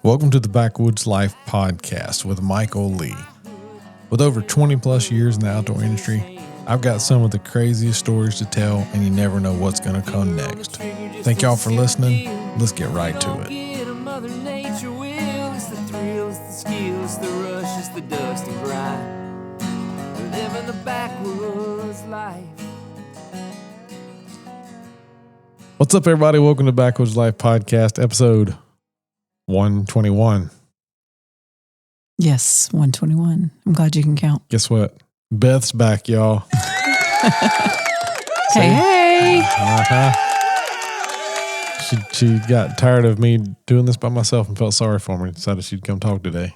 Welcome to the Backwoods Life podcast with Michael Lee. With over 20 plus years in the outdoor industry, I've got some of the craziest stories to tell, and you never know what's going to come next. Thank y'all for listening. Let's get right to it. Mother Nature will. It's the thrill, it's the skill, it's the rush, it's the dust and grind. Living the backwoods life. What's up, everybody? Welcome to Backwoods Life podcast, episode 121. Yes, 121. I'm glad you can count. Guess what? Beth's back, y'all. Hey. She got tired of me doing this by myself and felt sorry for me. Decided she'd come talk today.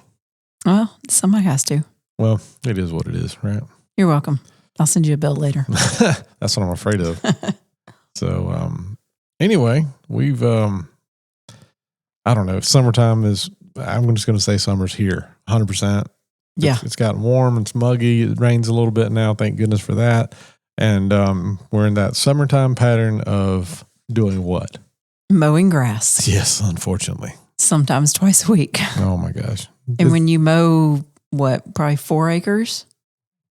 Well, somebody has to. Well, it is what it is, right? You're welcome. I'll send you a bill later. That's what I'm afraid of. So, anyway, we've, I don't know, summertime is, I'm just going to say summer's here, 100%. Yeah. It's gotten warm, it's muggy, it rains a little bit now, thank goodness for that. And we're in that summertime pattern of doing what? Mowing grass. Yes, unfortunately. Sometimes twice a week. Oh my gosh. And when you mow, probably 4 acres?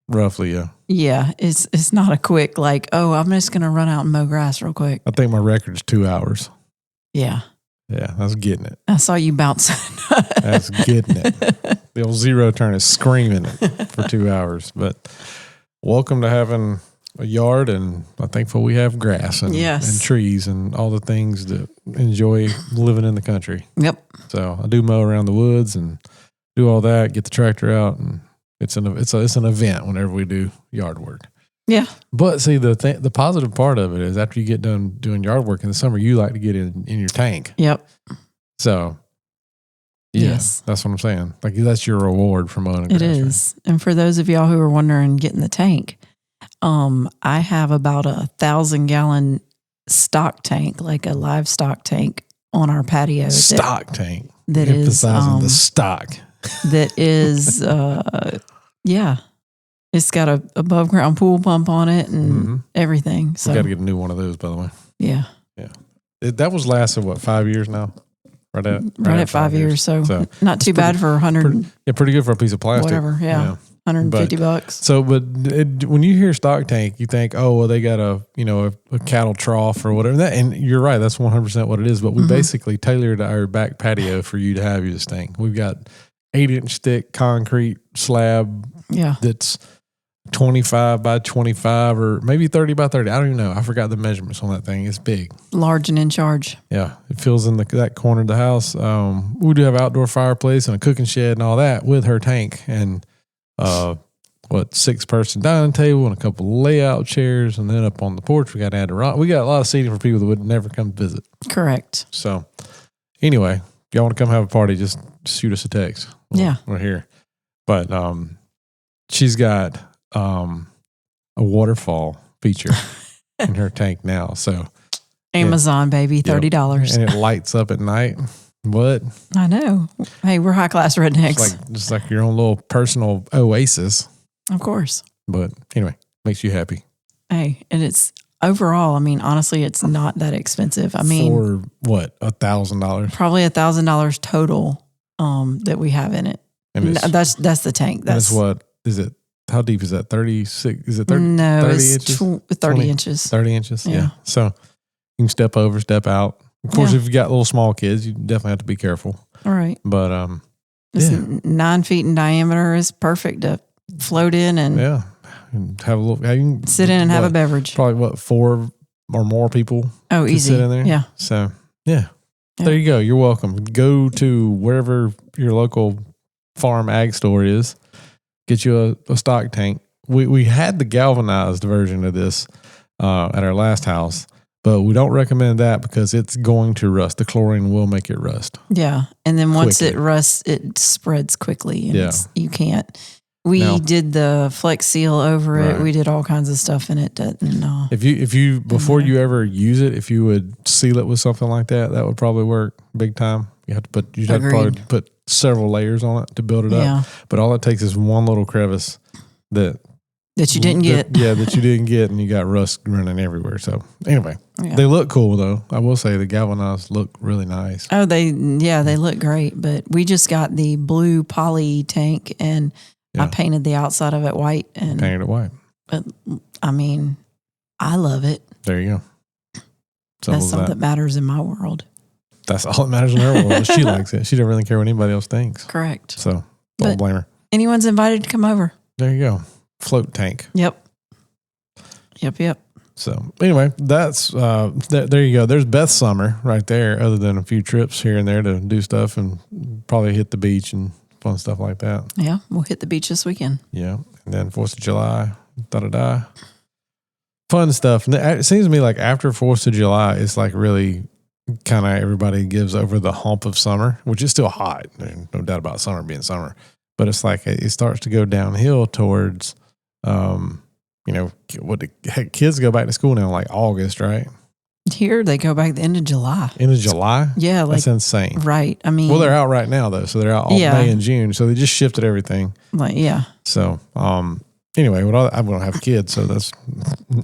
Roughly, yeah. Yeah, it's not a quick, I'm just going to run out and mow grass real quick. I think my record is 2 hours. Yeah. Yeah, that's getting it. I saw you bouncing. That's getting it. The old zero turn is screaming it for 2 hours. But welcome to having a yard, and I'm thankful we have grass and trees and all the things that enjoy living in the country. Yep. So I do mow around the woods and do all that, get the tractor out, and it's an event whenever we do yard work. Yeah. But see, the positive part of it is after you get done doing yard work in the summer, you like to get in your tank. Yep. So, yes, that's what I'm saying. Like, that's your reward for mowing grass. It is. Right? And for those of y'all who are wondering, getting the tank, I have about 1,000-gallon stock tank, like a livestock tank on our patio. Stock tank. That emphasizing the stock. That is, yeah. It's got a above ground pool pump on it and everything. So we got to get a new one of those, by the way. Yeah. Yeah. That was lasted, 5 years now? Right at 5 years. So not too bad for 100. Pretty good for a piece of plastic. Whatever. Yeah. $150. So, when you hear stock tank, you think, oh, well, they got a cattle trough or whatever. And you're right. That's 100% what it is. But we basically tailored our back patio for you to have this thing. We've got 8-inch thick concrete slab. Yeah. That's 25 by 25 or maybe 30 by 30. I don't even know. I forgot the measurements on that thing. It's big. Large and in charge. Yeah. It fills in that corner of the house. We do have an outdoor fireplace and a cooking shed and all that with her tank and 6-person dining table and a couple of layout chairs. And then up on the porch, we got to add we got a lot of seating for people that would never come visit. Correct. So anyway, if y'all want to come have a party, just shoot us a text. We're here. But she's got a waterfall feature in her tank now. So Amazon, baby, $30. And it lights up at night. What? I know. Hey, we're high class rednecks. Just like your own little personal oasis. Of course. But anyway, makes you happy. Hey, and it's overall, honestly, it's not that expensive. For what? $1,000? Probably $1,000 total that we have in it. And that's the tank. That's what is it? How deep is that? 36? Is it 30? No, 30 it's inches? 30 inches. 30 inches? Yeah. So you can step over, step out. Of course, if you got little small kids, you definitely have to be careful. All right. But, it's 9 feet in diameter is perfect to float in and and have a little, you can sit in and have a beverage. Probably 4 or more people. Oh, easy. Sit in there. Yeah. So, there you go. You're welcome. Go to wherever your local farm ag store is. Get you a stock tank. We had the galvanized version of this at our last house, but we don't recommend that because it's going to rust. The chlorine will make it rust. Yeah, and then once it rusts, it spreads quickly, and you can't. We did the Flex Seal over it. We did all kinds of stuff in it. If you before you ever use it, if you would seal it with something like that, that would probably work big time. You'd have to probably put several layers on it to build it up. But all it takes is one little crevice that That you didn't get. That you didn't get, and you got rust running everywhere. So anyway, they look cool though. I will say the galvanized look really nice. Oh, they look great. But we just got the blue poly tank, and I painted the outside of it white. And painted it white. But I mean, I love it. There you go. That's all that matters in my world. That's all that matters in her world. She likes it. She doesn't really care what anybody else thinks. Correct. So don't blame her. Anyone's invited to come over. There you go. Float tank. Yep. So anyway, that's there you go. There's Beth's summer right there, other than a few trips here and there to do stuff and probably hit the beach and fun stuff like that. Yeah, we'll hit the beach this weekend. Yeah. And then 4th of July, fun stuff. And it seems to me like after 4th of July, it's like really kind of everybody gives over the hump of summer, which is still hot. There's no doubt about summer being summer. But it's like it starts to go downhill towards, kids go back to school now, like August, right? Here they go back the end of July. End of July? Yeah. That's insane. Right. I mean. Well, they're out right now, though. So they're out all May and June. So they just shifted everything. Yeah. So, anyway, I don't have kids, so that's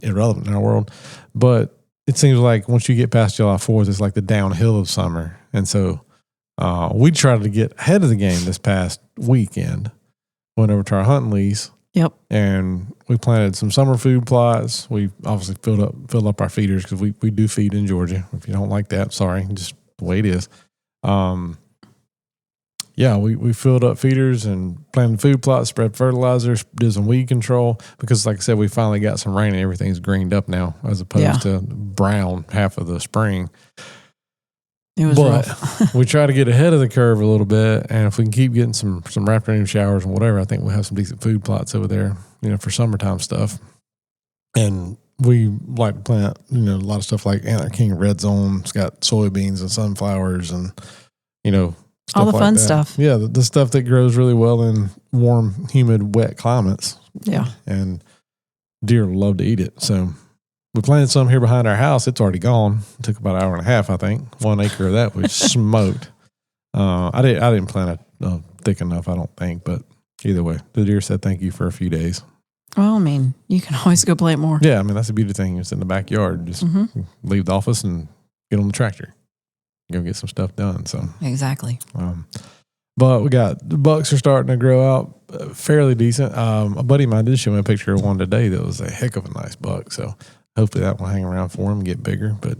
irrelevant in our world. But it seems like once you get past July 4th, it's like the downhill of summer. And so we tried to get ahead of the game this past weekend. Went over to our hunting lease. Yep. And we planted some summer food plots. We obviously filled up our feeders because we do feed in Georgia. If you don't like that, sorry, just the way it is. We filled up feeders and planted food plots, spread fertilizer, did some weed control because, like I said, we finally got some rain and everything's greened up now as opposed to brown half of the spring. It was rough. We try to get ahead of the curve a little bit, and if we can keep getting some afternoon showers and whatever, I think we'll have some decent food plots over there, for summertime stuff. And we like to plant, a lot of stuff like Antler King Red Zone. It's got soybeans and sunflowers and, all the like fun that. stuff. Yeah, the stuff that grows really well in warm, humid, wet climates. Yeah. And deer love to eat it. So we planted some here behind our house. It's already gone. It took about an hour and a half, I think. 1 acre of that we smoked. I didn't plant it thick enough, I don't think. But either way, the deer said thank you for a few days. Well, I mean, you can always go plant more. Yeah, I mean, that's the beauty thing. It's in the backyard. Just leave the office and get on the tractor. Go get some stuff done. So exactly. But we got the bucks are starting to grow out fairly decent. A buddy of mine did show me a picture of one today that was a heck of a nice buck. So hopefully that will hang around for him and get bigger. But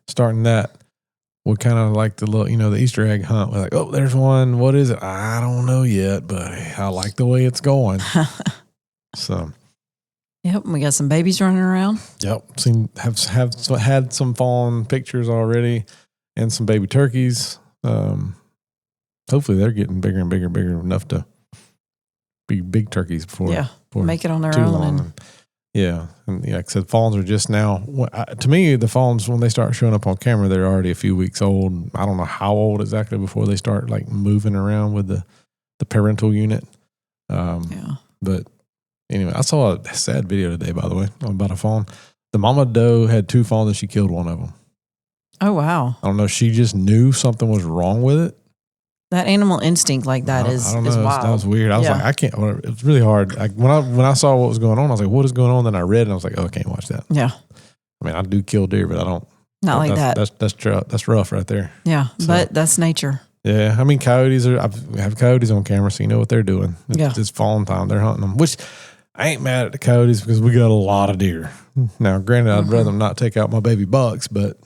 starting that, we're kind of like the little, the Easter egg hunt. We're like, oh, there's one. What is it? I don't know yet, but I like the way it's going. So. Yep, we got some babies running around. Yep, had some fallen pictures already. And some baby turkeys. Hopefully they're getting bigger and bigger enough to be big turkeys before make it on their own. And like I said, fawns are just now. To me, the fawns, when they start showing up on camera, they're already a few weeks old. I don't know how old exactly before they start like moving around with the parental unit. But anyway, I saw a sad video today, by the way, about a fawn. The mama doe had 2 fawns and she killed one of them. Oh, wow. I don't know. She just knew something was wrong with it. That animal instinct like that is wild. That was weird. I was like, I can't. It was really hard. When I saw what was going on, I was like, what is going on? Then I read it and I was like, oh, I can't watch that. Yeah. I mean, I do kill deer, but I don't. Not like that. That's rough right there. Yeah, so, but that's nature. Yeah. I mean, coyotes I have coyotes on camera, so you know what they're doing. It's falling time. They're hunting them, which I ain't mad at the coyotes because we got a lot of deer. Now, granted, I'd rather them not take out my baby bucks, but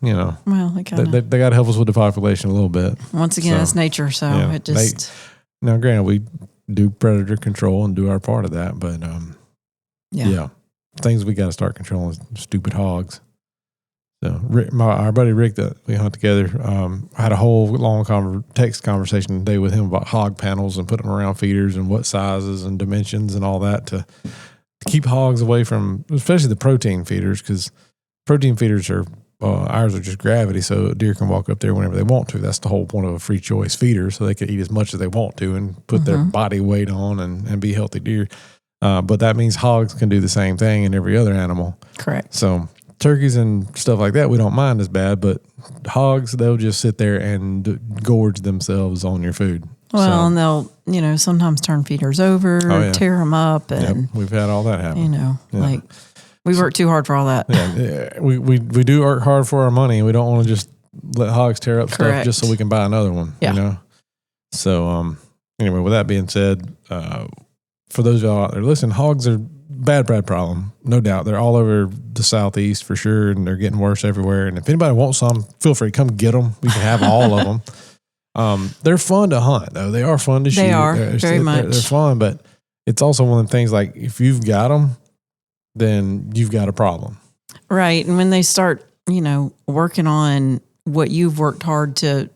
well, they got to help us with the population a little bit. Once again, it's nature, so it just. Now, granted, we do predator control and do our part of that, but things we got to start controlling is stupid hogs. So, our buddy Rick that we hunt together, had a whole long text conversation today with him about hog panels and putting them around feeders and what sizes and dimensions and all that to keep hogs away from, especially the protein feeders, because protein feeders are. Ours are just gravity, so deer can walk up there whenever they want to. That's the whole point of a free choice feeder, so they can eat as much as they want to and put their body weight on and be healthy deer. But that means hogs can do the same thing in every other animal. Correct. So turkeys and stuff like that, we don't mind as bad, but hogs, they'll just sit there and gorge themselves on your food. Well, and they'll, sometimes turn feeders over, tear them up. And we've had all that happen. Like we work too hard for all that. Yeah, we do work hard for our money. We don't want to just let hogs tear up stuff just so we can buy another one, So, anyway, with that being said, for those of y'all out there, listen, hogs are bad problem. No doubt. They're all over the Southeast for sure, and they're getting worse everywhere. And if anybody wants some, feel free, come get them. We can have all of them. They're fun to hunt, though. They are fun to shoot. They are, very much. They're fun, but it's also one of the things, like, if you've got them, then you've got a problem. Right. And when they start, working on what you've worked hard to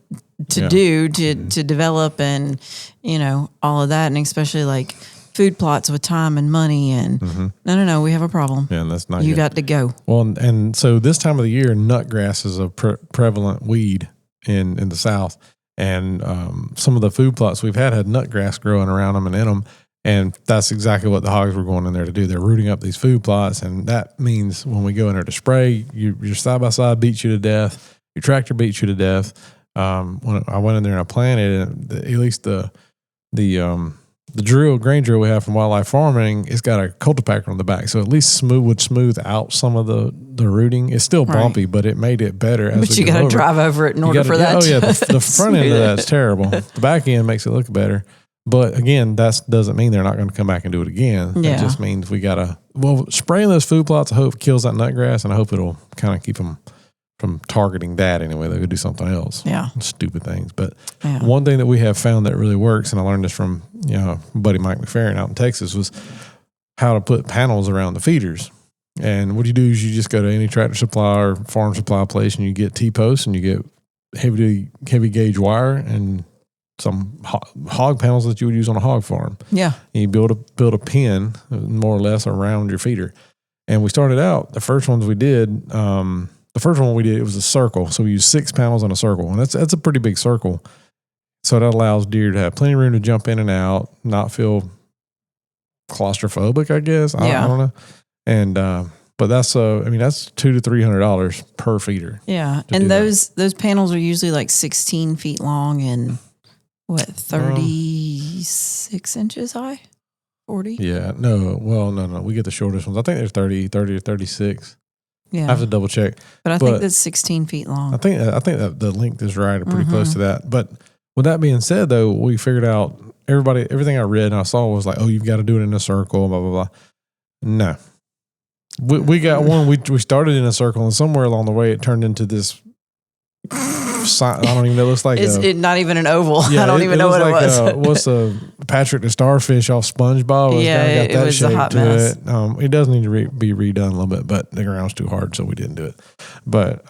do, to develop and, all of that, and especially like food plots with time and money and no, we have a problem. Yeah, and that's not you got to go. Well, and so this time of the year, nutgrass is a prevalent weed in the South. And some of the food plots we've had nutgrass growing around them and in them. And that's exactly what the hogs were going in there to do. They're rooting up these food plots. And that means when we go in there to spray, your side-by-side beats you to death. Your tractor beats you to death. When I went in there and I planted, at least the grain drill we have from wildlife farming, it's got a cultipacker on the back. So at least would smooth out some of the rooting. It's still bumpy, but it made it better. But you got to drive over it in order for that. Oh yeah, the front end of that's terrible. The back end makes it look better. But again, that doesn't mean they're not going to come back and do it again. Yeah. It just means we got to, spraying those food plots, I hope kills that nutgrass, and I hope it'll kind of keep them from targeting that anyway. They could do something else. Yeah. Stupid things. But one thing that we have found that really works, and I learned this from, buddy Mike McFerrin out in Texas, was how to put panels around the feeders. And what you do is you just go to any tractor supply or farm supply place and you get T-posts and you get heavy gauge wire and some hog panels that you would use on a hog farm. Yeah. And you build a pen more or less around your feeder. And we started out, the first one we did, it was a circle. So we used 6 panels on a circle. And that's a pretty big circle. So that allows deer to have plenty of room to jump in and out, not feel claustrophobic, I guess. I don't know. And, but that's $200 to $300 per feeder. Yeah. And those panels are usually like 16 feet long and 36 inches high? 40? Yeah. No. We get the shortest ones. I think there's 30 to 36. Yeah. I have to double check. But I think that's 16 feet long. I think that the length is right, or pretty close to that. But with that being said, though, we figured out everything I read and I saw was like, oh, you've got to do it in a circle, blah, blah, blah. No. We got one, we started in a circle, and somewhere along the way it turned into this I don't even know. It looks like not even an oval. Yeah, I don't even know what it was. What's Patrick the Starfish off SpongeBob? It was a hot mess. It does need to be redone a little bit, but the ground's too hard, so we didn't do it. But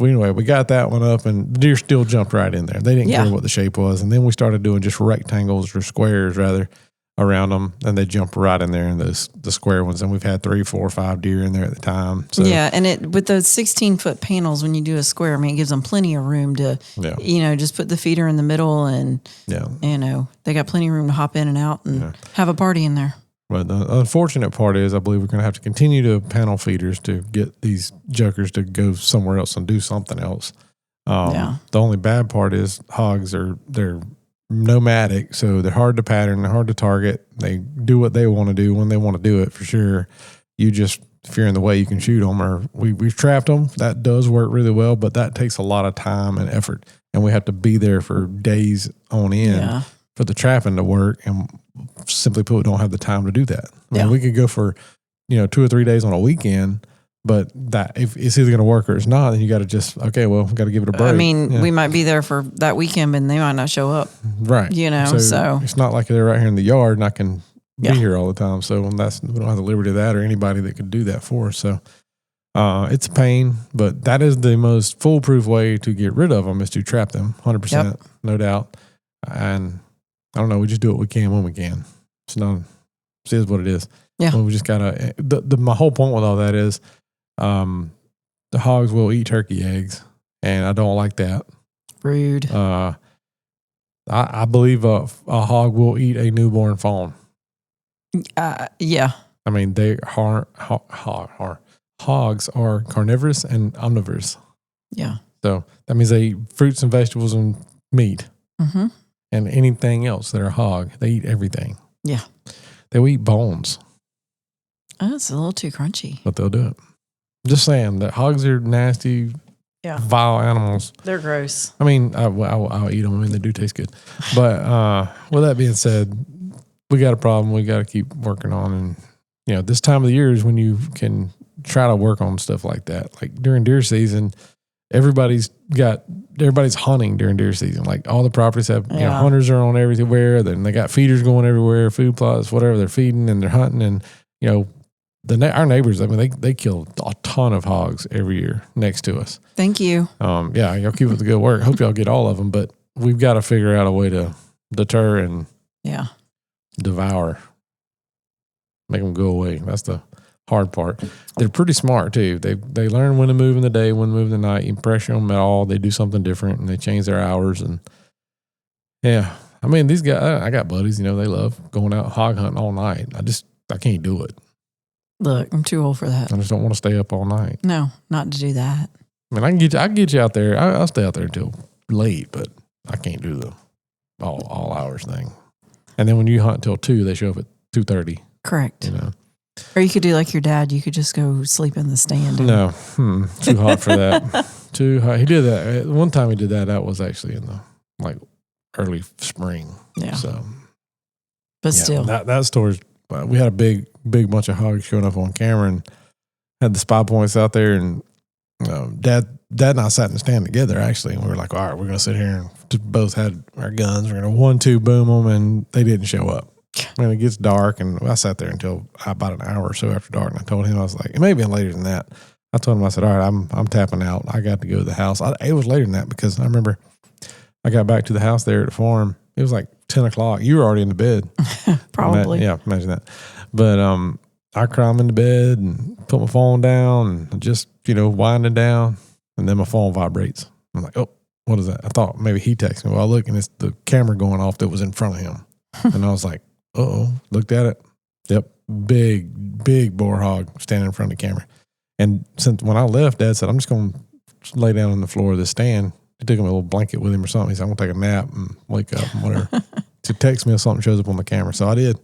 anyway, we got that one up, and the deer still jumped right in there. They didn't care what the shape was, and then we started doing just rectangles or squares rather around them, and they jumped right in there in the square ones. And we've had 3, 4, 5 deer in there at the time. So, yeah, and with those 16-foot panels, when you do a square, it gives them plenty of room to, just put the feeder in the middle, and they got plenty of room to hop in and out and have a party in there. But the unfortunate part is, I believe we're going to have to continue to panel feeders to get these jokers to go somewhere else and do something else. The only bad part is hogs they're nomadic, so they're hard to pattern, they're hard to target. They do what they want to do when they want to do it, for sure. You just, if you're in the way, you can shoot them, or we've trapped them. That does work really well, but that takes a lot of time and effort, and we have to be there for days on end for the trapping to work, and simply put, we don't have the time to do that. We could go for 2 or 3 days on a weekend, but that if it's either going to work or it's not, then you got to just, got to give it a break. We might be there for that weekend, and they might not show up. Right. So it's not like they're right here in the yard and I can be here all the time. So we don't have the liberty of that, or anybody that could do that for us. So it's a pain, but that is the most foolproof way to get rid of them, is to trap them 100%, no doubt. And I don't know, we just do what we can when we can. It is what it is. Yeah. Well, we just gotta, my whole point with all that is, the hogs will eat turkey eggs, and I don't like that. Rude. I believe a hog will eat a newborn fawn. Yeah. They hogs are carnivorous and omnivorous. Yeah. So that means they eat fruits and vegetables and meat. Mm-hmm. and anything else. They're a hog. They eat everything. Yeah. They will eat bones. Oh, it's a little too crunchy. But they'll do it. Just saying that hogs are nasty, vile animals. They're gross. I mean, I'll eat them. I mean, they do taste good. But with that being said, we got a problem we got to keep working on. And, you know, this time of the year is when you can try to work on stuff like that. Like during deer season, everybody's hunting during deer season. Like all the properties have, you know, hunters are on everywhere. Then they got feeders going everywhere, food plots, whatever they're feeding, and they're hunting. And, you know, our neighbors, I mean, they kill a ton of hogs every year next to us. Thank you. Yeah, y'all keep up the good work. Hope y'all get all of them, but we've got to figure out a way to deter and devour, make them go away. That's the hard part. They're pretty smart too. They learn when to move in the day, when to move in the night. You pressure them at all, they do something different, and they change their hours. And yeah, I mean, these guys, I got buddies, you know, they love going out hog hunting all night. I can't do it. Look, I'm too old for that. I just don't want to stay up all night. No, not to do that. I mean, I can get you out there. I'll stay out there until late, but I can't do the all hours thing. And then when you hunt till 2, they show up at 2:30. Correct. You know, or you could do like your dad. You could just go sleep in the stand. No, too hot for that. Too hot. He did that one time. He did that. That was actually in the early spring. Yeah. So, but still, that story's. We had a big bunch of hogs showing up on camera and had the spy points out there. And Dad and I sat in the stand together, actually. And we were like, all right, we're going to sit here and just both had our guns. We're going to 1-2 boom them. And they didn't show up. And it gets dark. And I sat there until about an hour or so after dark. And I told him, I was like, it may have been later than that. I told him, I said, all right, I'm tapping out. I got to go to the house. It was later than that because I remember I got back to the house there at the farm. It was like 10 o'clock. You were already in the bed. Probably. Imagine that. But I climb into bed and put my phone down and just, you know, winding down. And then my phone vibrates. I'm like, oh, what is that? I thought maybe he texted me. Well, I look and it's the camera going off that was in front of him. And I was like, uh-oh. Looked at it. Yep. Big boar hog standing in front of the camera. And since when I left, Dad said, I'm just going to lay down on the floor of the stand. He took him a little blanket with him or something. He said, I'm going to take a nap and wake up and whatever. To text me if something shows up on the camera. So I did.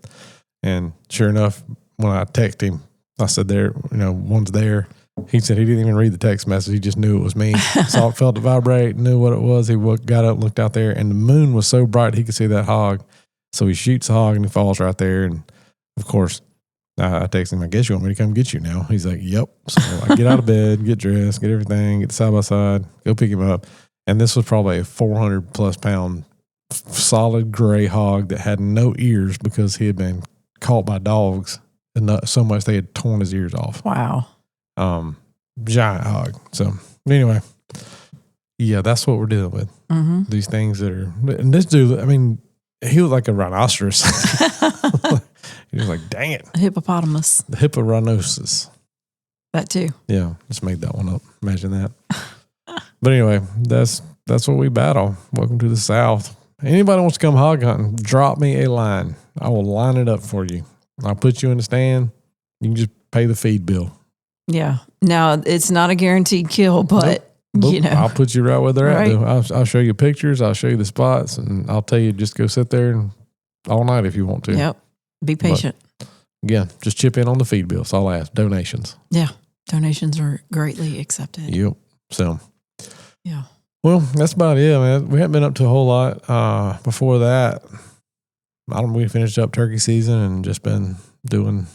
And sure enough, when I texted him, I said, there, you know, one's there. He said he didn't even read the text message. He just knew it was me. Saw it, felt it vibrate, knew what it was. He got up, looked out there, and the moon was so bright he could see that hog. So he shoots the hog and he falls right there. And of course, I text him, I guess you want me to come get you now? He's like, yep. So I get out of bed, get dressed, get everything, get side by side, go pick him up. And this was probably a 400 plus pound solid gray hog that had no ears because he had been caught by dogs and not so much they had torn his ears off. Wow. Giant hog. So anyway, yeah, that's what we're dealing with. Mm-hmm. These things that are, and this dude, I mean, he was like a rhinoceros. He was like, dang it. A hippopotamus. The hipporhinoceros. That too. Yeah, just made that one up. Imagine that. But anyway, that's what we battle. Welcome to the South. Anybody wants to come hog hunting, drop me a line. I will line it up for you. I'll put you in the stand. You can just pay the feed bill. Yeah. Now, it's not a guaranteed kill, but, Nope. you know. I'll put you right where they're Right. at. Though. I'll show you pictures. I'll show you the spots, and I'll tell you just go sit there and all night if you want to. Yep. Be patient. But, again, just chip in on the feed bill. So I'll ask. Donations. Yeah. Donations are greatly accepted. Yep. So. Yeah. Well, that's about it, man. We haven't been up to a whole lot. Before that, we finished up turkey season and just been doing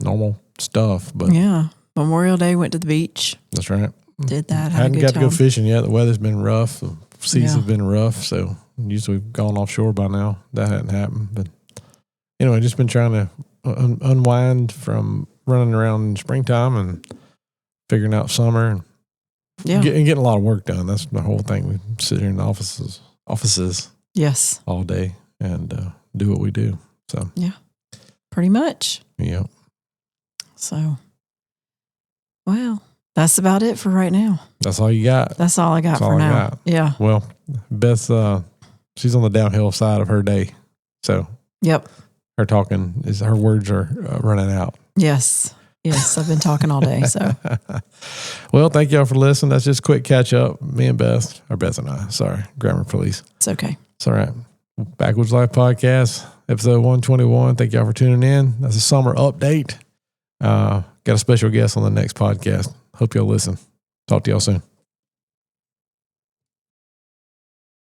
normal stuff. But yeah. Memorial Day, went to the beach. That's right. Did that. Hadn't got to go fishing yet. The weather's been rough. The season's Yeah. been rough. So usually we've gone offshore by now. That hadn't happened. But anyway, just been trying to unwind from running around in springtime and figuring out summer and Yeah. getting a lot of work done. That's the whole thing. We sit here in the offices Yes. all day and do what we do. So Pretty much. yeah. So, well, that's about it for right now. That's all you got. That's all I got That's for all I now. got. Yeah. Well, Beth, she's on the downhill side of her day. So Yep. her words are running out. Yes. Yes. I've been talking all day. So, Well, thank y'all for listening. That's just a quick catch up. Me and Beth, or Beth and I, sorry, grammar police. it's okay. It's all right. Backwoods Life Podcast, episode 121. Thank y'all for tuning in. That's a summer update. Got a special guest on the next podcast. Hope y'all listen. Talk to y'all soon.